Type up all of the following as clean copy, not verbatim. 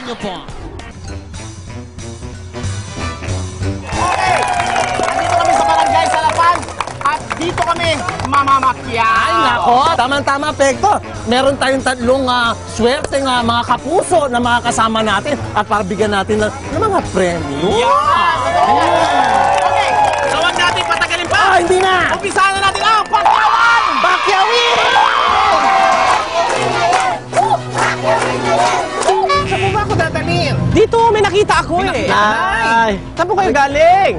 niyo po. Okay, nandito kami sa Barangay Salapan at dito kami mamamakya. Ay, nako, tamang-tama, Pekto. Meron tayong tatlong swerte mga kapuso na mga kasama natin at para bigyan natin ng mga premyo. Okay, so wag natin patagalin pa. Hindi na! Umpisahan na natin ang pakyawan! Pakyawin! Saan po ba ako dadalhin? Dito, may nakita ako eh. Ay! Saan po kayo galing?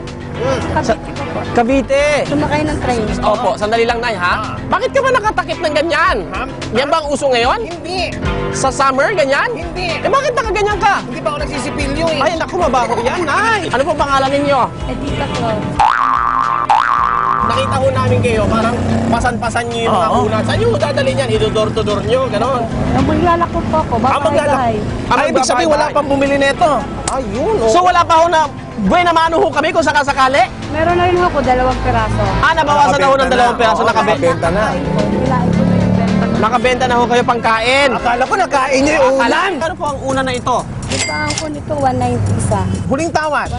Cavite. Sumakay ng train. Opo, sandali lang, Nay, ha? Bakit ka ba nakatakip ng ganyan? Yan ba ang uso ngayon? Hindi. Sa summer, ganyan? Hindi. Eh, bakit nakaganyan ka? Hindi pa ako nagsisipilyo eh. Ay, naku, mabaho yan, Nay. Ano po pangalan ninyo? Edita Claus. Nakita ko namin kayo, parang pasan-pasan nyo yung mga una. Saan nyo dadalhin yan? Idodor-to-door nyo, gano'n. Maglalako po ako. Babahay-bahay. Ay, ibig sabihin, wala pang bumili nito. Ayun, oh. So, wala pa ho na buena mano ho kami kung sakasakali? Meron na rin ako 2 piraso. Nabawasan na ho ng 2 piraso, nakabenta na. Hilain ko na yung benta ko. Nakabenta na ho kayo pangkain. Akala ko nakain niyo yung ulan. Ano po ang una na ito? Bentahan ko nito 190 isa. Huling tawad.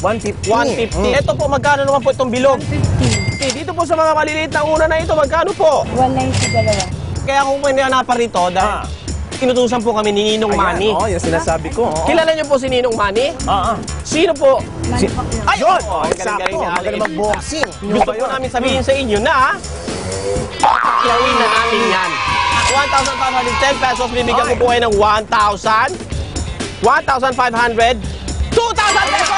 150. 150. Ito po, magkano naman po itong bilog? 50. Okay, dito po sa mga maliliit na una na ito, magkano po? 190 dalawa. Kaya kung may nanapan rito, dahil inutusan po kami ni Ninong Manny. Oo, yung sinasabi ko. Kilala niyo po si Ninong Manny? Oo. Sino po? Ay, yun! Oh, ang galing-galing Sakto, ni Alex. magaling mag-boxing. Gusto po namin sabihin sa inyo na papakyawin na natin yan. 1,510 pesos, bibigyan ko po kayo ng 1,000, 1,500, 2,000 pesos!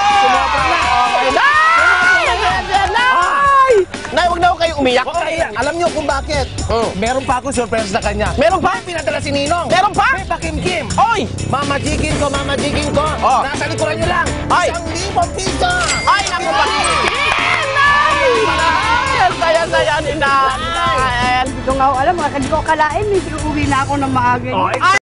Okay, Nay, huwag na ako kayo umiyak. Okay, alam niyo kung bakit? Meron pa akong surprise sa kanya. Meron pa? May pinadala si Ninong. Meron pa? May pakimkim. Oy! Mamajikin ko. Oh. Nasa likuran niyo lang. Ay. 1,000 piso. Ay, naku ba? Nay! Saya-saya ni Nanay. Hindi ko nga alam. Hindi ko akalain. Uwi na ako ng maaga. Oh, Ay!